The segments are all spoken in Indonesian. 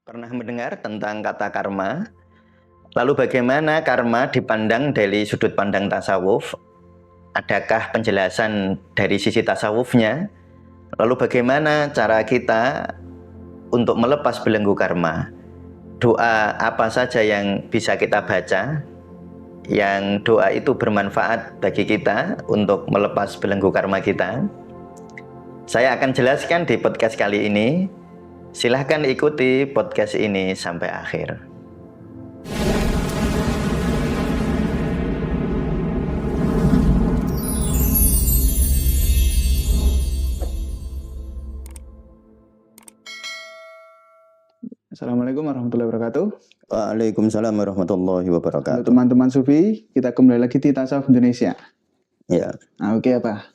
Pernah mendengar tentang kata karma? Lalu bagaimana karma dipandang dari sudut pandang tasawuf? Adakah penjelasan dari sisi tasawufnya? Lalu bagaimana cara kita untuk melepas belenggu karma? Doa apa saja yang bisa kita baca? Yang doa itu bermanfaat bagi kita untuk melepas belenggu karma kita? Saya akan jelaskan di podcast kali ini. Silahkan ikuti podcast ini sampai akhir. Assalamualaikum warahmatullahi wabarakatuh. Waalaikumsalam warahmatullahi Halo wabarakatuh. teman-teman Sufi, kita kembali lagi di Tasawuf Indonesia. Ya, Oke apa?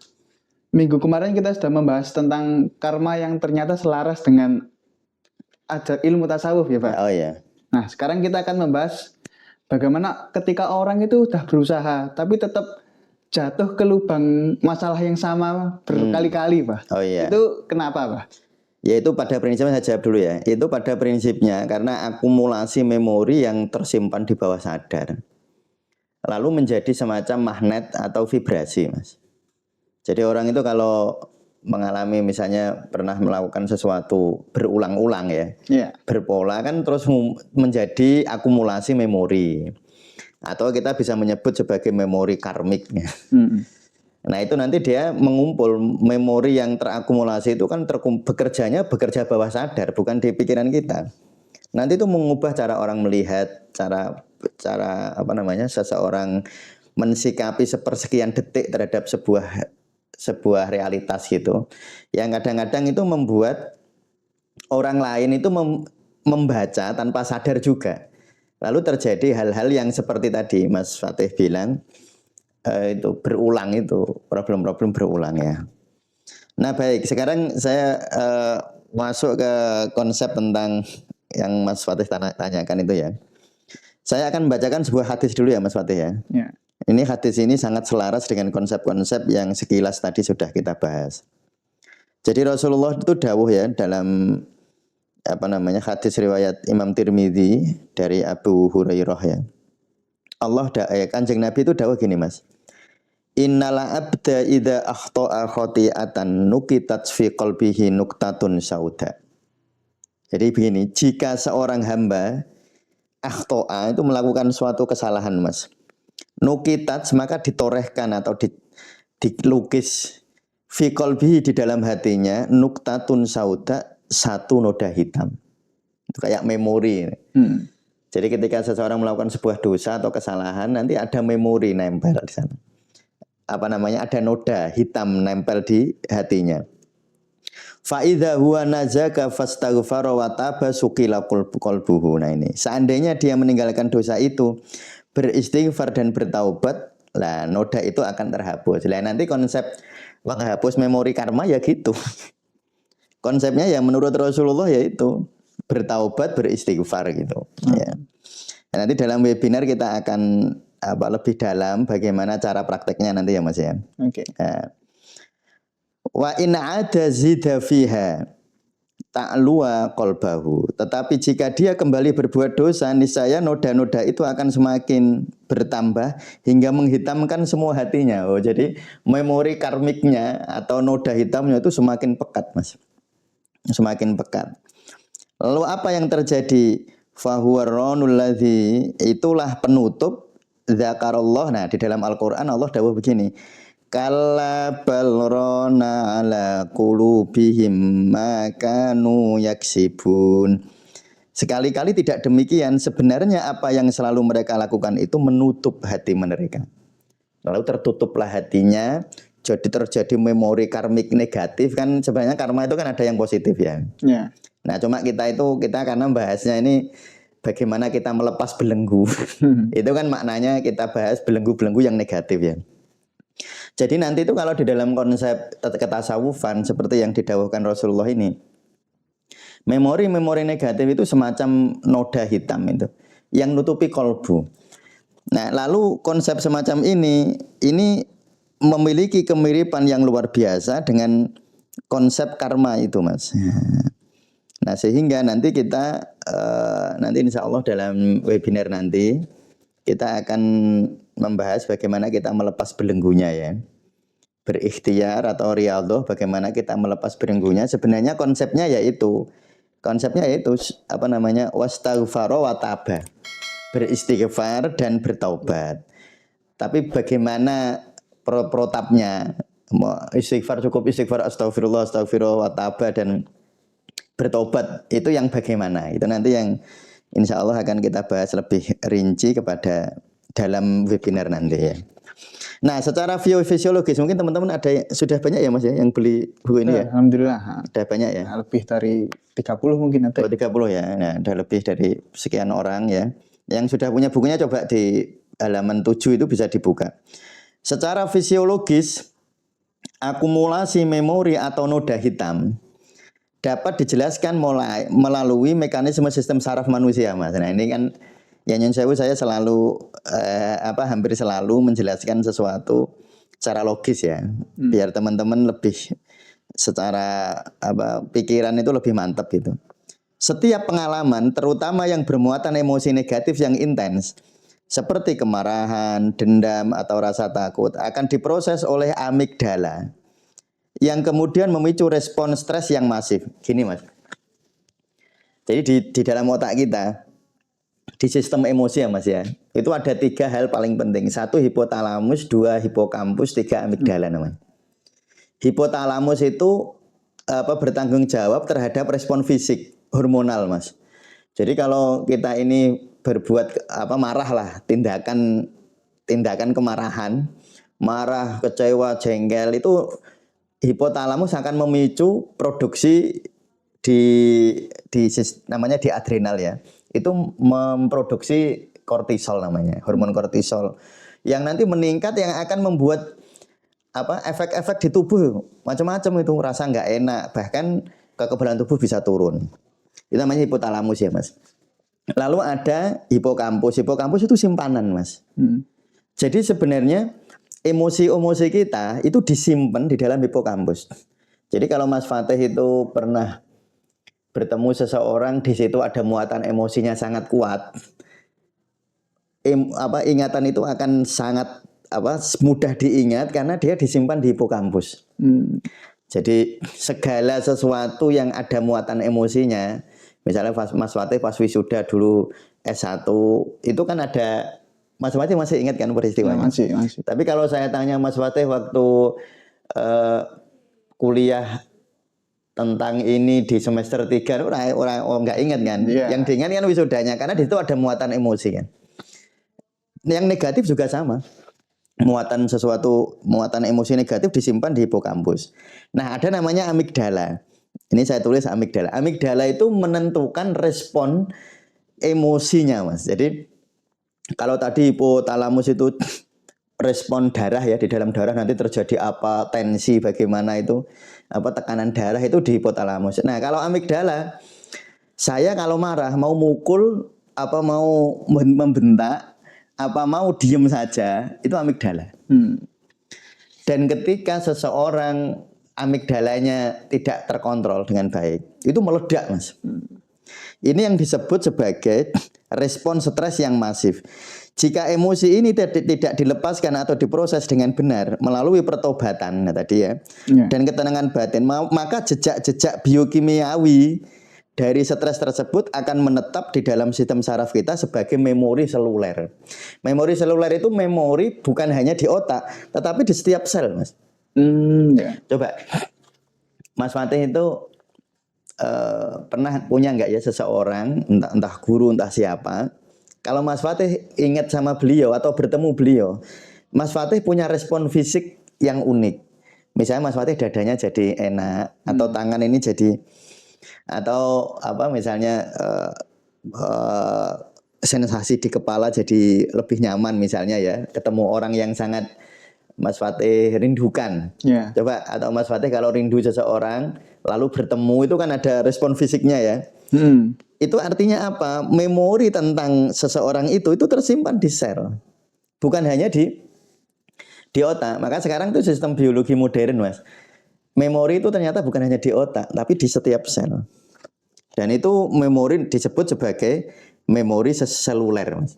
Minggu kemarin kita sudah membahas tentang karma yang ternyata selaras dengan ilmu tasawuf ya Pak. oh ya. Nah sekarang kita akan membahas bagaimana ketika orang itu sudah berusaha tapi tetap jatuh ke lubang masalah yang sama berkali-kali Pak. Oh iya. Itu kenapa Pak? Yaitu pada prinsipnya saya jawab dulu ya. Itu pada prinsipnya karena akumulasi memori yang tersimpan di bawah sadar. Lalu menjadi semacam magnet atau vibrasi, Mas. Jadi orang itu kalau mengalami misalnya pernah melakukan sesuatu berulang-ulang ya. Iya. Berpola kan terus menjadi akumulasi memori. Atau kita bisa menyebut sebagai memori karmiknya. Nah itu nanti dia mengumpul memori yang terakumulasi itu kan bekerja bawah sadar, bukan di pikiran kita. Nanti itu mengubah cara orang melihat, cara seseorang mensikapi sepersekian detik terhadap sebuah realitas gitu. Yang kadang-kadang itu membuat orang lain itu membaca tanpa sadar juga. Lalu terjadi hal-hal yang seperti tadi Mas Fatih bilang. Itu berulang, itu problem-problem berulang ya. Nah baik, sekarang saya masuk ke konsep tentang yang Mas Fatih tanyakan itu ya. Saya akan membacakan sebuah hadis dulu ya Mas Fatih ya. Ya. Ini hadis ini sangat selaras dengan konsep-konsep yang sekilas tadi sudah kita bahas. Jadi Rasulullah itu dawuh ya dalam hadis riwayat Imam Tirmidzi dari Abu Hurairah ya. Kanjeng Nabi itu dawuh gini Mas. Innala abda idza akhta'a khati'atan nukitat fi qalbihi nuktatun sauda. Jadi begini, jika seorang hamba akhta'a itu melakukan suatu kesalahan Mas. Nukitat maka ditorehkan atau dilukis fi qalbihi di dalam hatinya nuktatun sauda, satu noda hitam. Itu kayak memori. Jadi ketika seseorang melakukan sebuah dosa atau kesalahan nanti ada memori nempel di sana. Ada noda hitam nempel di hatinya. Fa idza huwa nazaka fastaghfara wa taba suqila qalbuhu. Nah ini, seandainya dia meninggalkan dosa itu, beristighfar dan bertaubat, lah noda itu akan terhapus. Lah nanti konsep menghapus memori karma ya gitu. Konsepnya ya menurut Rasulullah yaitu bertaubat, beristighfar gitu. Ya. Nah, nanti dalam webinar kita akan lebih dalam bagaimana cara prakteknya nanti ya Mas ya. Oke. Wa in ada zida fiha ta'luwa qalbahu. Tetapi jika dia kembali berbuat dosa, niscaya noda-noda itu akan semakin bertambah hingga menghitamkan semua hatinya. Oh, jadi memori karmiknya atau noda hitamnya itu semakin pekat Mas. Semakin pekat. Lalu apa yang terjadi? Fahuwaronul ladzi, itulah penutup zakarallah. Nah di dalam Al-Quran Allah dawuh begini, kalla balrona ala qulubihim ma kanu yaksibun. Sekali-kali tidak demikian, sebenarnya apa yang selalu mereka lakukan itu menutup hati mereka. Lalu tertutuplah hatinya, jadi terjadi memori karmik negatif. Kan sebenarnya karma itu kan ada yang positif ya. Ya. Nah cuma kita karena bahasnya ini bagaimana kita melepas belenggu. Itu kan maknanya kita bahas belenggu-belenggu yang negatif ya. Jadi nanti itu kalau di dalam konsep ketasawufan seperti yang didawuhkan Rasulullah ini, memori-memori negatif itu semacam noda hitam itu yang nutupi kolbu. Nah lalu konsep semacam ini memiliki kemiripan yang luar biasa dengan konsep karma itu Mas. Nah, sehingga nanti kita nanti insya Allah dalam webinar nanti kita akan membahas bagaimana kita melepas belenggunya ya. Berikhtiar atau riyadhah, bagaimana kita melepas belenggunya. Sebenarnya konsepnya yaitu apa namanya? Wastaghfara wa taba. Beristighfar dan bertaubat. Tapi bagaimana protapnya? Istighfar cukup istighfar astagfirullah wa taba dan bertobat itu yang bagaimana? Itu nanti yang insya Allah akan kita bahas lebih rinci kepada dalam webinar nanti ya. Nah, secara fisiologis mungkin teman-teman sudah banyak ya Mas ya yang beli buku ini ya? Alhamdulillah. Sudah banyak ya? Lebih dari 30 mungkin nanti. 30 ya. Nah, ada lebih dari sekian orang ya. Yang sudah punya bukunya coba di halaman 7 itu bisa dibuka. Secara fisiologis akumulasi memori atau noda hitam dapat dijelaskan melalui mekanisme sistem saraf manusia, Mas. Nah, ini kan ya nyun sewu saya selalu hampir selalu menjelaskan sesuatu secara logis ya. Biar teman-teman lebih secara pikiran itu lebih mantap gitu. Setiap pengalaman terutama yang bermuatan emosi negatif yang intens seperti kemarahan, dendam atau rasa takut akan diproses oleh amigdala yang kemudian memicu respon stres yang masif. Gini Mas. Jadi di dalam otak kita, di sistem emosi ya Mas ya, itu ada 3 hal paling penting. 1 hipotalamus, 2 hipokampus, 3 amigdala namanya. Hipotalamus itu bertanggung jawab terhadap respon fisik, hormonal Mas. Jadi kalau kita ini berbuat marah lah, tindakan kemarahan, marah, kecewa, jengkel itu hipotalamus akan memicu produksi namanya di adrenal ya. Itu memproduksi kortisol namanya, hormon kortisol. Yang nanti meningkat yang akan membuat efek-efek di tubuh macam-macam itu, rasa nggak enak, bahkan kekebalan tubuh bisa turun. Itu namanya hipotalamus ya Mas. Lalu ada hipokampus. Hipokampus itu simpanan Mas. Jadi sebenarnya emosi-emosi kita itu disimpan di dalam hipokampus. Jadi kalau Mas Fatih itu pernah bertemu seseorang, di situ ada muatan emosinya sangat kuat, ingatan itu akan sangat mudah diingat karena dia disimpan di hipokampus. Jadi segala sesuatu yang ada muatan emosinya, misalnya Mas Fatih pas wisuda dulu S1 itu kan ada. Mas Fatih masih ingat kan peristiwanya? Masih. Tapi kalau saya tanya Mas Fatih waktu kuliah tentang ini di semester 3 orang nggak ingat kan? Yang diingat kan wisudanya karena di situ ada muatan emosi kan. Yang negatif juga sama. Muatan emosi negatif disimpan di hipokampus. Nah, ada namanya amigdala. Ini saya tulis amigdala. Amigdala itu menentukan respon emosinya, Mas. Jadi kalau tadi hipotalamus itu respon darah ya, di dalam darah nanti terjadi apa, tensi bagaimana itu, tekanan darah itu di hipotalamus. Nah, kalau amigdala, saya kalau marah mau mukul, mau membentak, mau diem saja, itu amigdala. Dan ketika seseorang amigdalanya tidak terkontrol dengan baik, itu meledak Mas. Ini yang disebut sebagai respon stres yang masif. Jika emosi ini tidak dilepaskan atau diproses dengan benar melalui pertobatan, tadi ya, dan ketenangan batin, maka jejak-jejak biokimiawi dari stres tersebut akan menetap di dalam sistem saraf kita sebagai memori seluler. Memori seluler itu memori bukan hanya di otak, tetapi di setiap sel, Mas. Coba, Mas Fatih itu pernah punya nggak ya seseorang, entah guru, entah siapa, kalau Mas Fatih ingat sama beliau atau bertemu beliau, Mas Fatih punya respon fisik yang unik. Misalnya Mas Fatih dadanya jadi enak, atau tangan ini jadi, atau misalnya sensasi di kepala jadi lebih nyaman misalnya ya, ketemu orang yang sangat Mas Fatih rindukan. Coba, atau Mas Fatih kalau rindu seseorang lalu bertemu, itu kan ada respon fisiknya ya. Itu artinya apa? Memori tentang seseorang itu tersimpan di sel, bukan hanya di otak. Maka sekarang itu sistem biologi modern Mas. Memori itu ternyata bukan hanya di otak, tapi di setiap sel. Dan itu memori disebut sebagai memori seluler, Mas.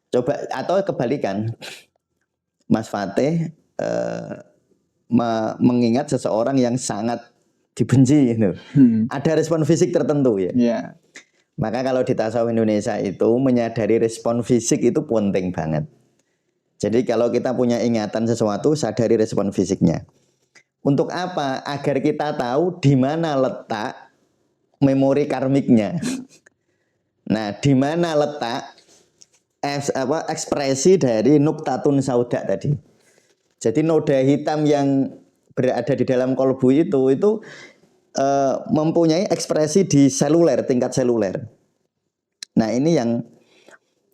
Coba atau kebalikan, Mas Fatih mengingat seseorang yang sangat dibenci gitu. Ada respon fisik tertentu ya. Iya. Maka kalau di tasawuf Indonesia itu menyadari respon fisik itu penting banget. Jadi kalau kita punya ingatan sesuatu, sadari respon fisiknya. Untuk apa? Agar kita tahu di mana letak memori karmiknya. Nah, di mana letak ekspresi dari nuktatun sauda tadi. Jadi noda hitam yang berada di dalam kolbu itu mempunyai ekspresi di seluler, tingkat seluler. Nah, ini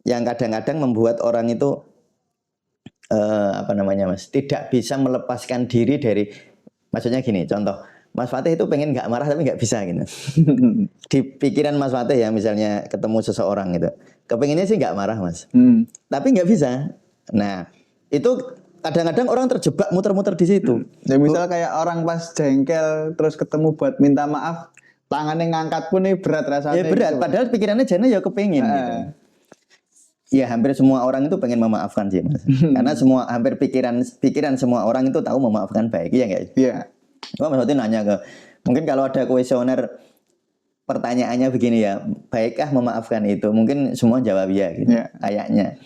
yang kadang-kadang membuat orang itu Mas, tidak bisa melepaskan diri dari, maksudnya gini, contoh, Mas Fatih itu pengen nggak marah tapi nggak bisa gitu. Di pikiran Mas Fatih ya, misalnya ketemu seseorang gitu, kepengennya sih nggak marah Mas, tapi nggak bisa. Nah, itu kadang-kadang orang terjebak muter-muter di situ. Ya misal kayak orang pas jengkel terus ketemu buat minta maaf, tangannya ngangkat pun ini berat rasanya. Ya berat, gitu. Padahal pikirannya jana ya kepengen gitu. Ya hampir semua orang itu pengen memaafkan sih Mas. Karena hampir pikiran semua orang itu tahu memaafkan baik, iya nggak? Iya. Cuma Mas Fatih nanya mungkin kalau ada kuesioner pertanyaannya begini ya, baikkah memaafkan itu? Mungkin semua jawab ya gitu, kayaknya.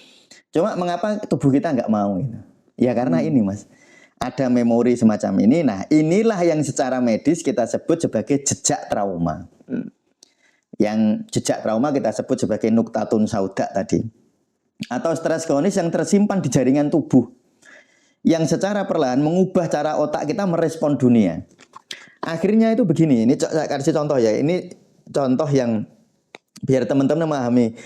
Cuma mengapa tubuh kita nggak mau gitu? Ya karena ini Mas, ada memori semacam ini. Nah inilah yang secara medis kita sebut sebagai jejak trauma. Yang jejak trauma kita sebut sebagai nuktatun sauda tadi. Atau stres kronis yang tersimpan di jaringan tubuh. Yang secara perlahan mengubah cara otak kita merespon dunia. Akhirnya itu begini, ini saya kasih contoh ya. Ini contoh yang biar teman-teman memahami.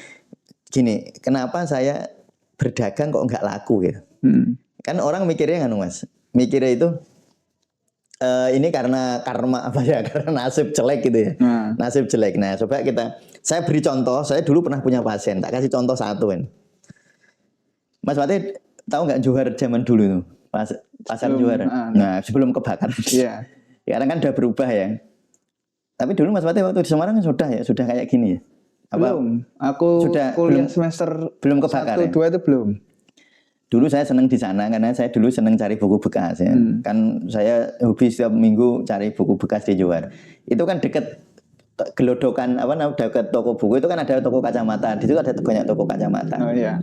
Gini, kenapa saya berdagang kok nggak laku gitu. Kan orang mikirnya kan Mas, mikirnya itu ini karena karma apa ya, karena nasib jelek gitu ya. Nasib jelek. Nah coba saya beri contoh, saya dulu pernah punya pasien, tak kasih contoh satu kan. Mas Fatih tahu nggak Johar zaman dulu tuh, pasar Johar. Nah sebelum kebakaran. Iya. Sekarang kan udah berubah ya. Tapi dulu Mas Fatih waktu di Semarang sudah kayak gini ya. Belum. Aku sudah kuliah semester belum kebakaran. 1, 2 itu belum. Dulu saya senang di sana karena saya dulu senang cari buku bekas ya. Kan saya hobi setiap minggu cari buku bekas di Johar. Itu kan deket gelodokan dekat toko buku itu kan ada toko kacamata. Di situ ada banyak toko kacamata. Oh iya.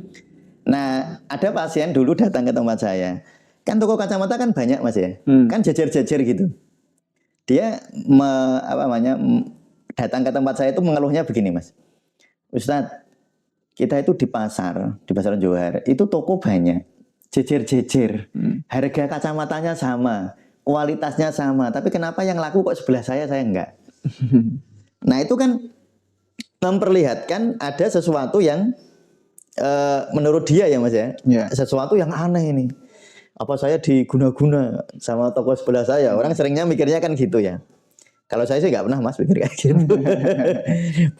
Nah, ada pasien dulu datang ke tempat saya. Kan toko kacamata kan banyak Mas ya. Kan jejer-jejer gitu. Dia datang ke tempat saya itu mengeluhnya begini Mas. Ustadz, kita itu di pasar Johar, itu toko banyak, jejer-jejer, harga kacamatanya sama, kualitasnya sama, tapi kenapa yang laku kok sebelah saya enggak? Nah itu kan memperlihatkan ada sesuatu yang menurut dia ya Mas ya, sesuatu yang aneh ini. Apa saya diguna-guna sama toko sebelah saya? Orang seringnya mikirnya kan gitu ya. Kalau saya sih nggak pernah Mas pikir kayak gitu.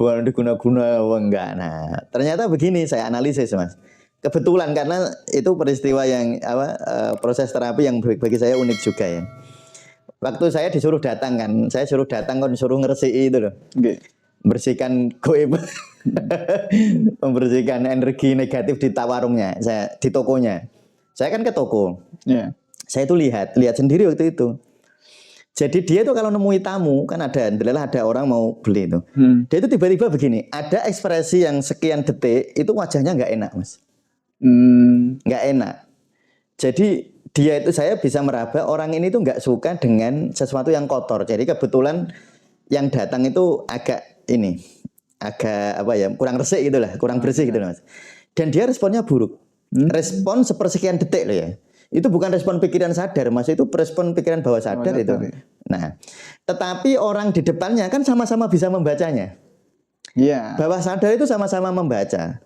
Bukan diguna-guna, enggak. Nah, ternyata begini saya analisis Mas. Kebetulan karena itu peristiwa yang proses terapi yang bagi saya unik juga ya. Waktu saya disuruh datang kan, disuruh ngeresiki itu loh. Bersihkan goib. Membersihkan energi negatif di warungnya, di tokonya. Saya kan ke toko. Saya itu lihat sendiri waktu itu. Jadi dia itu kalau nemui tamu kan ada orang mau beli itu. Dia itu tiba-tiba begini, ada ekspresi yang sekian detik itu wajahnya nggak enak Mas, nggak enak. Jadi saya bisa meraba orang ini tuh nggak suka dengan sesuatu yang kotor. Jadi kebetulan yang datang itu agak kurang resik gitulah, kurang bersih gitu Mas. Dan dia responnya buruk, respon sepersekian detik loh ya. Itu bukan respon pikiran sadar, Mas. Itu respon pikiran bawah sadar itu. Nah, tetapi orang di depannya kan sama-sama bisa membacanya. Iya. Bawah sadar itu sama-sama membaca.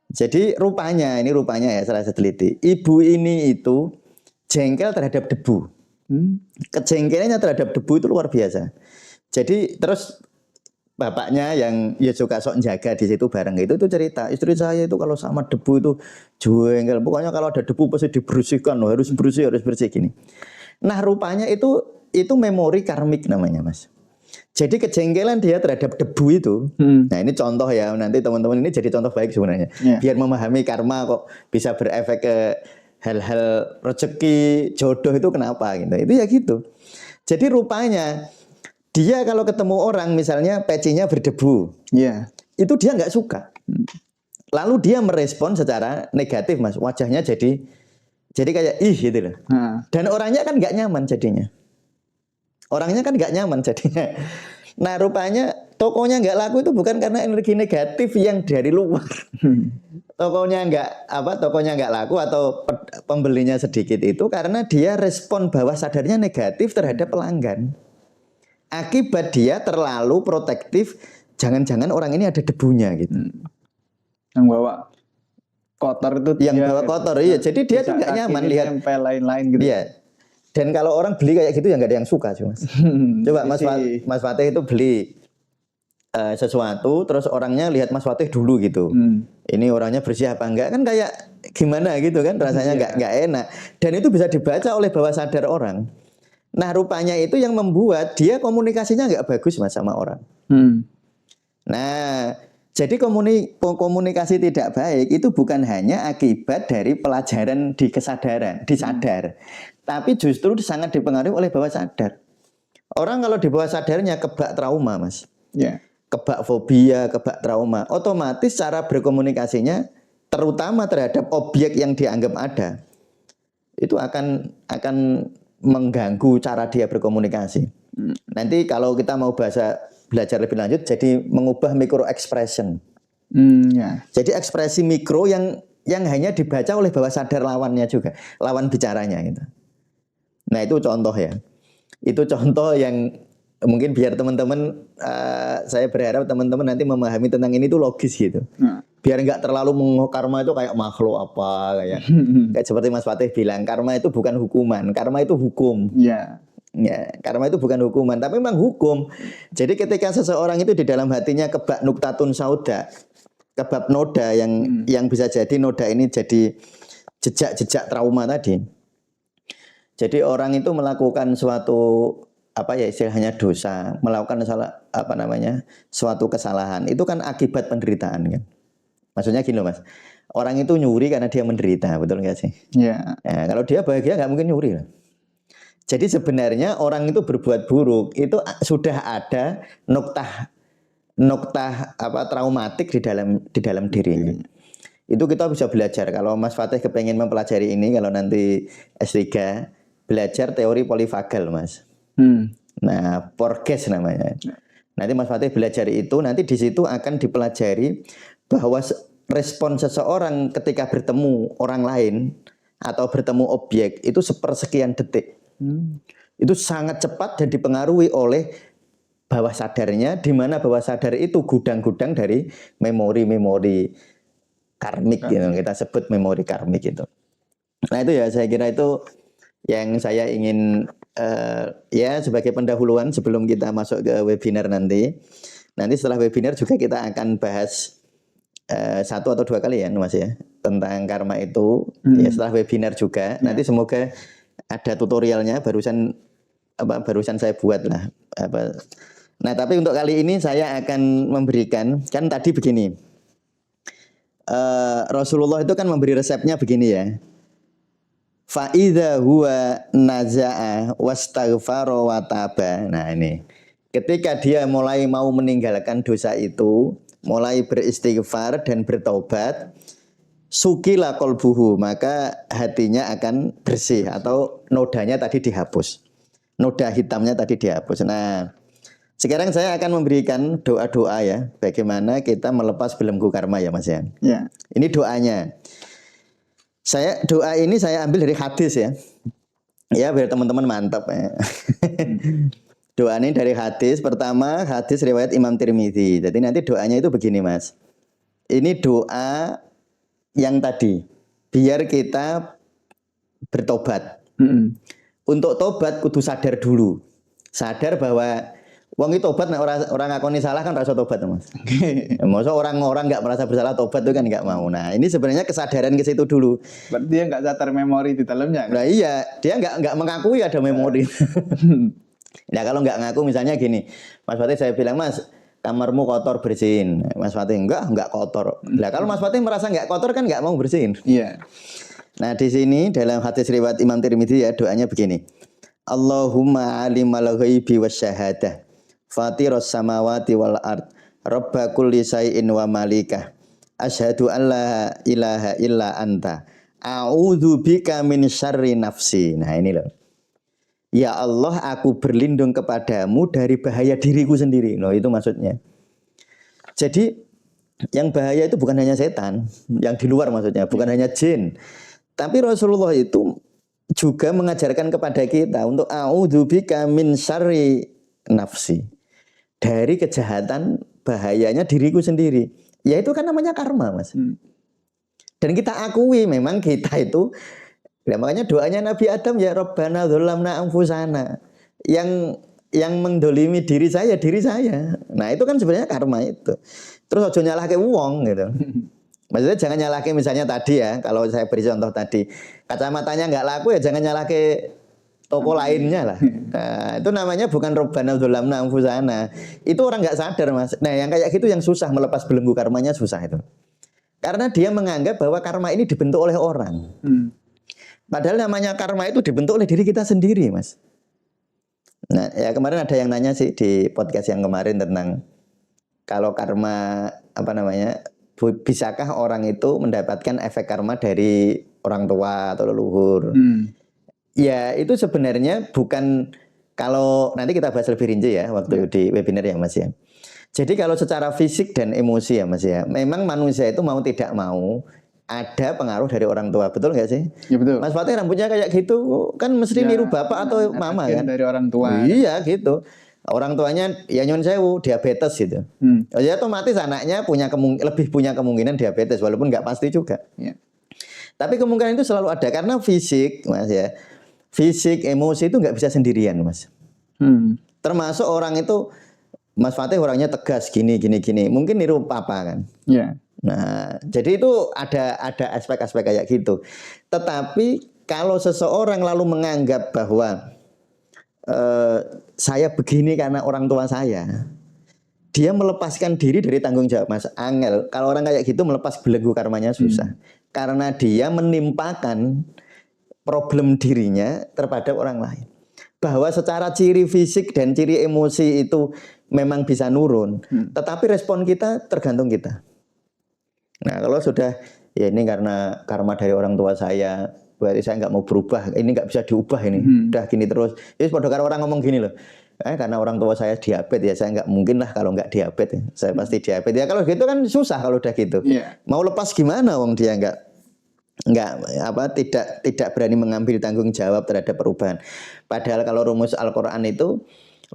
Jadi rupanya ya setelah saya teliti, ibu ini itu jengkel terhadap debu. Kejengkelannya terhadap debu itu luar biasa. Jadi terus bapaknya yang ya suka sok jaga di situ bareng itu cerita, istri saya itu kalau sama debu itu jengkel. Pokoknya kalau ada debu pasti dibersihkan, harus bersih gini. Nah, rupanya itu memori karmik namanya, Mas. Jadi kejengkelan dia terhadap debu itu. Nah ini contoh ya, nanti teman-teman ini jadi contoh baik sebenarnya. Biar memahami karma kok bisa berefek ke hal-hal rezeki, jodoh itu kenapa gitu. Itu ya gitu. Jadi rupanya dia kalau ketemu orang misalnya pecinya berdebu, itu dia nggak suka. Lalu dia merespon secara negatif, Mas. Wajahnya jadi kayak ih gitu loh. Dan orangnya kan nggak nyaman jadinya. Nah rupanya tokonya nggak laku itu bukan karena energi negatif yang dari luar. Tokonya nggak laku atau pembelinya sedikit itu karena dia respon bawah sadarnya negatif terhadap pelanggan. Akibat dia terlalu protektif, jangan-jangan orang ini ada debunya gitu. Yang bawa kotor itu bawa kotor, iya. Jadi dia tuh nggak nyaman lihat lain-lain gitu. Iya. Dan kalau orang beli kayak gitu ya nggak ada yang suka sih, Mas. Coba Mas Fatih itu beli sesuatu, terus orangnya lihat Mas Fatih dulu gitu. Ini orangnya bersih apa enggak, kan kayak gimana gitu kan, rasanya nggak enak. Dan itu bisa dibaca oleh bawah sadar orang. Nah rupanya itu yang membuat dia komunikasinya nggak bagus, Mas, sama orang. Nah jadi komunikasi tidak baik itu bukan hanya akibat dari pelajaran di sadar, tapi justru sangat dipengaruhi oleh bawah sadar. Orang kalau di bawah sadarnya kebak trauma, Mas. Kebak fobia, kebak trauma, otomatis cara berkomunikasinya terutama terhadap objek yang dianggap ada itu akan mengganggu cara dia berkomunikasi. Nanti kalau kita mau belajar lebih lanjut, jadi mengubah micro expression. Jadi ekspresi mikro yang hanya dibaca oleh bawah sadar lawannya juga, lawan bicaranya gitu. Nah itu contoh ya. Itu contoh yang mungkin biar teman-teman, saya berharap teman-teman nanti memahami tentang ini tuh logis gitu. Biar nggak terlalu karma itu kayak makhluk apa kayak seperti Mas Fatih bilang, karma itu bukan hukuman, karma itu hukum. Karma itu bukan hukuman, tapi memang hukum. Jadi ketika seseorang itu di dalam hatinya kebak nuktatun sauda, kebab noda yang bisa jadi noda ini jadi jejak-jejak trauma tadi. Jadi orang itu melakukan suatu istilahnya dosa, melakukan suatu kesalahan, itu kan akibat penderitaan kan. Maksudnya gini loh, Mas. Orang itu nyuri karena dia menderita, betul nggak sih? Nah, kalau dia bahagia nggak mungkin nyuri loh. Jadi sebenarnya orang itu berbuat buruk itu sudah ada noktah traumatik di dalam dirinya. Itu kita bisa belajar. Kalau Mas Fatih kepengen mempelajari ini, kalau nanti S3 belajar teori polifagal, Mas. Nah, Porges namanya. Nanti Mas Fatih belajar itu, nanti di situ akan dipelajari bahwa respon seseorang ketika bertemu orang lain atau bertemu objek itu sepersekian detik. Itu sangat cepat dan dipengaruhi oleh bawah sadarnya, di mana bawah sadar itu gudang-gudang dari memori-memori karmik gitu. Kita sebut memori karmik itu. Nah itu ya, saya kira itu yang saya ingin sebagai pendahuluan sebelum kita masuk ke webinar nanti. Nanti setelah webinar juga kita akan bahas 1 atau 2 kali ya, Mas ya, tentang karma itu. Ya setelah webinar juga. Nanti semoga ada tutorialnya, barusan saya buat lah. Nah tapi untuk kali ini saya akan memberikan, kan tadi begini, Rasulullah itu kan memberi resepnya begini ya. Fa'idha huwa naza'a wastaghfara wa taba. Nah ini, ketika dia mulai mau meninggalkan dosa itu, mulai beristighfar dan bertaubat, sukila qalbuhu, maka hatinya akan bersih atau nodanya tadi dihapus. Noda hitamnya tadi dihapus. Nah, sekarang saya akan memberikan doa-doa ya, bagaimana kita melepas belenggu karma ya, Mas ya. Ini doanya. Doa ini saya ambil dari hadis ya. Ya, biar teman-teman mantap ya. Doa ini dari hadis. Pertama, hadis riwayat Imam Tirmidzi. Jadi nanti doanya itu begini, Mas. Ini doa yang tadi, biar kita bertobat. Untuk tobat kudu sadar dulu. Sadar bahwa wong itu tobat, nah orang ngakoni salah kan rasa tobat, Mas. Maksudnya orang-orang nggak merasa bersalah tobat itu kan nggak mau. Nah ini sebenarnya kesadaran ke situ dulu. Berarti dia nggak catat memori di dalamnya. Nah iya, dia nggak mengakui ada memori. Nah kalau nggak ngaku misalnya gini, Mas Fatih saya bilang, Mas kamarmu kotor bersihin. Mas Fatih enggak kotor. Nah kalau Mas Fatih merasa nggak kotor kan nggak mau bersihin. Iya. Nah di sini dalam hadis riwayat Imam Tirmidzi ya doanya begini. Allahumma alimal ghaibi wasyahadah fatiras samawati wal ard rabba kulli syai'in wa malikah asyhadu an la ilaha illa anta a'udzu bika min syarri nafsi. Nah ini loh. Ya Allah, aku berlindung kepadamu dari bahaya diriku sendiri. Loh itu maksudnya. Jadi yang bahaya itu bukan hanya setan, yang di luar maksudnya, bukan hanya jin. Tapi Rasulullah itu juga mengajarkan kepada kita untuk a'udzubika min syarri nafsi. Dari kejahatan bahayanya diriku sendiri. Ya itu kan namanya karma, Mas. Dan kita akui memang kita itu, ya makanya doanya Nabi Adam ya Rabbana dzolamna anfusana. Yang mendolimi diri saya. Nah itu kan sebenarnya karma itu. Terus aja nyalahke wong gitu. Maksudnya jangan nyalahke misalnya tadi ya, kalau saya beri contoh tadi, kacamatanya nggak laku ya jangan nyalahke toko lainnya lah. Nah, itu namanya bukan Rabbana dzolamna anfusana. Itu orang nggak sadar, Mas. Nah, yang kayak gitu yang susah melepas belenggu karmanya susah itu. Karena dia menganggap bahwa karma ini dibentuk oleh orang. Padahal namanya karma itu dibentuk oleh diri kita sendiri, Mas. Nah, ya kemarin ada yang nanya sih di podcast yang kemarin tentang kalau karma apa namanya, bisakah orang itu mendapatkan efek karma dari orang tua atau leluhur? Ya, itu sebenarnya bukan, kalau nanti kita bahas lebih rinci ya waktu di webinar ya, Mas ya. Jadi kalau secara fisik dan emosi ya, Mas ya, memang manusia itu mau tidak mau ada pengaruh dari orang tua, betul nggak sih? Ya betul. Mas Fatih rambutnya kayak gitu kan mesti niru bapak atau mama kan? Dari orang tua. Iya gitu. Orang tuanya ya nyun sewu diabetes gitu. Ya otomatis anaknya lebih punya kemungkinan diabetes walaupun nggak pasti juga. Ya. Tapi kemungkinan itu selalu ada karena fisik, Mas ya. Fisik, emosi itu nggak bisa sendirian, Mas. Termasuk orang itu, Mas Fatih orangnya tegas gini. Mungkin niru papa kan. Ya. Nah, jadi itu ada aspek-aspek kayak gitu. Tetapi kalau seseorang lalu menganggap bahwa saya begini karena orang tua saya, dia melepaskan diri dari tanggung jawab, Mas. Angel. Kalau orang kayak gitu melepas belenggu karmanya susah. Karena dia menimpakan problem dirinya terhadap orang lain. Bahwa secara ciri fisik dan ciri emosi itu memang bisa nurun, tetapi respon kita tergantung kita. Nah kalau sudah, ya ini karena karma dari orang tua saya, berarti saya nggak mau berubah, ini nggak bisa diubah ini, udah gini terus. Jadi pada orang ngomong gini loh, karena orang tua saya diabetes ya saya nggak mungkin lah kalau nggak diabetes, saya pasti diabetes. Ya kalau gitu kan susah kalau udah gitu. Mau lepas gimana, wong dia nggak tidak berani mengambil tanggung jawab terhadap perubahan. Padahal kalau rumus Al-Qur'an itu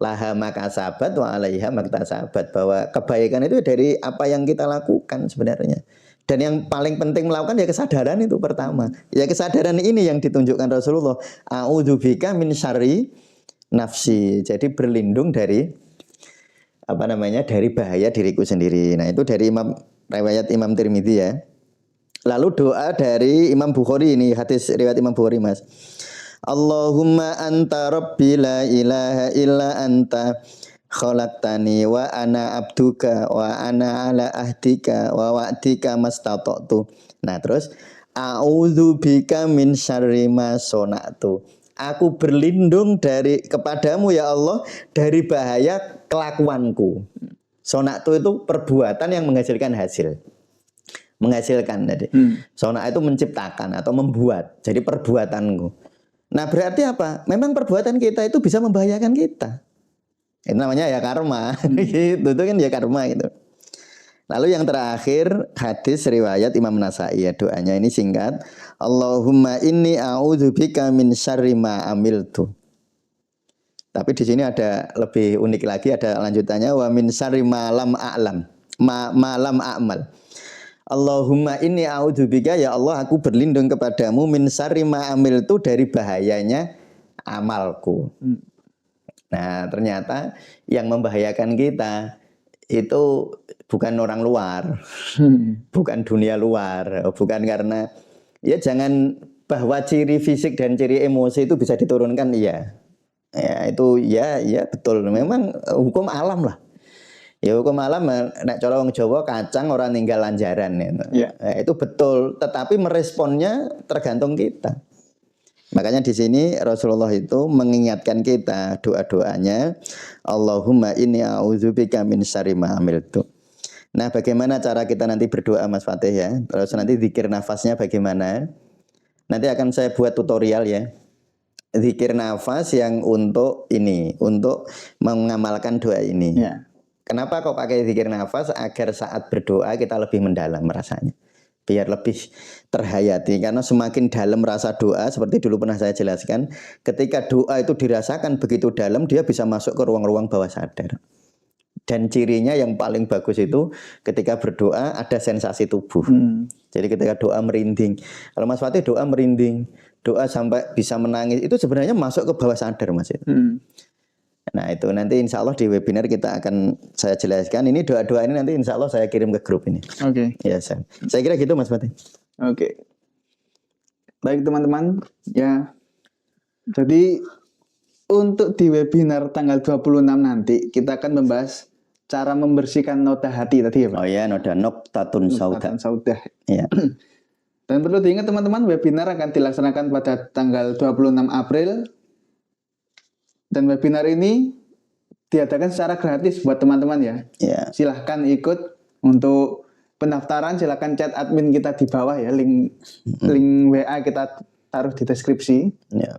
laha makasabat wa alaiha maktasabat, bahwa kebaikan itu dari apa yang kita lakukan sebenarnya. Dan yang paling penting melakukan ya kesadaran itu pertama. Ya kesadaran ini yang ditunjukkan Rasulullah. A'udzubika min syarri nafsi. Jadi berlindung dari dari bahaya diriku sendiri. Nah, itu dari riwayat Imam Tirmidzi ya. Lalu doa dari Imam Bukhari, ini hadis riwayat Imam Bukhari, Mas. Allahumma anta rabbi la ilaha illa anta khalaqtani wa ana abduka wa ana ala ahdika wa wa'dika mastata'tu. Nah, terus a'udzu bika min syarri ma sona'tu. Aku berlindung kepadamu ya Allah dari bahaya kelakuanku. Sona'tu itu perbuatan yang menghasilkan hasil. Menghasilkan tadi. Sona itu menciptakan atau membuat. Jadi perbuatanku. Nah, berarti apa? Memang perbuatan kita itu bisa membahayakan kita. Itu namanya ya karma. Gitu. Itu kan ya karma gitu. Lalu yang terakhir hadis riwayat Imam Nasai ya, doanya ini singkat. Allahumma inni a'udzubika min syarri ma amiltu. Tapi di sini ada lebih unik lagi, ada lanjutannya wa min syarri ma lam a'lam. Ma lam a'mal. Allahumma inni a'udzubika, ya Allah aku berlindung kepadamu min syarri ma amiltu, dari bahayanya amalku. Nah, ternyata yang membahayakan kita itu bukan orang luar, bukan dunia luar, bukan karena ya jangan bahwa ciri fisik dan ciri emosi itu bisa diturunkan, iya. Ya itu ya betul. Memang hukum alam lah. Ya hukum alam nek cara wong Jawa kacang ora ninggal lanjaran ya. Ya. Itu betul, tetapi meresponnya tergantung kita. Makanya di sini Rasulullah itu mengingatkan kita doa-doanya, Allahumma inni a'udzubika min syarri ma amiltu. Nah, bagaimana cara kita nanti berdoa Mas Fatih ya? Terus nanti zikir nafasnya bagaimana? Nanti akan saya buat tutorial ya. Zikir nafas yang untuk ini, untuk mengamalkan doa ini. Ya. Kenapa kok pakai zikir nafas? Agar saat berdoa kita lebih mendalam rasanya. Biar lebih terhayati. Karena semakin dalam rasa doa, seperti dulu pernah saya jelaskan, ketika doa itu dirasakan begitu dalam, dia bisa masuk ke ruang-ruang bawah sadar. Dan cirinya yang paling bagus itu ketika berdoa ada sensasi tubuh. Jadi ketika doa merinding. Kalau Mas Fatih doa merinding, doa sampai bisa menangis, itu sebenarnya masuk ke bawah sadar Mas. Nah itu nanti insya Allah di webinar kita akan saya jelaskan. Ini doa-doa ini nanti insya Allah saya kirim ke grup ini. Oke. Ya, saya kira gitu Mas Fatih. Oke. Baik teman-teman, ya. Jadi untuk di webinar tanggal 26 nanti kita akan membahas cara membersihkan noda hati tadi ya Pak. Oh ya, noda noktatun sauda. Saudah. Ya. Dan perlu diingat teman-teman, webinar akan dilaksanakan pada tanggal 26 April. Dan webinar ini diadakan secara gratis buat teman-teman ya. Ya. Silahkan ikut. Untuk pendaftaran silahkan chat admin kita di bawah ya. Link WA kita taruh di deskripsi. Ya.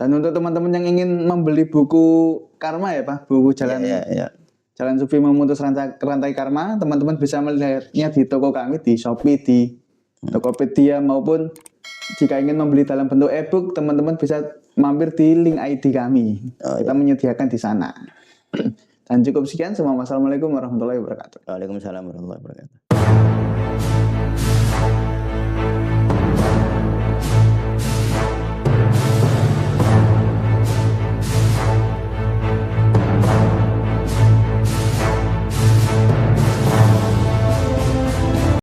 Dan untuk teman-teman yang ingin membeli buku Karma ya Pak, buku Jalan Sufi Memutus Rantai Karma, teman-teman bisa melihatnya di toko kami, di Shopee, di Tokopedia, maupun jika ingin membeli dalam bentuk e-book, teman-teman bisa mampir di link ID kami. Kita menyediakan di sana. Dan cukup sekian. Wassalamualaikum warahmatullahi wabarakatuh. Waalaikumsalam warahmatullahi wabarakatuh.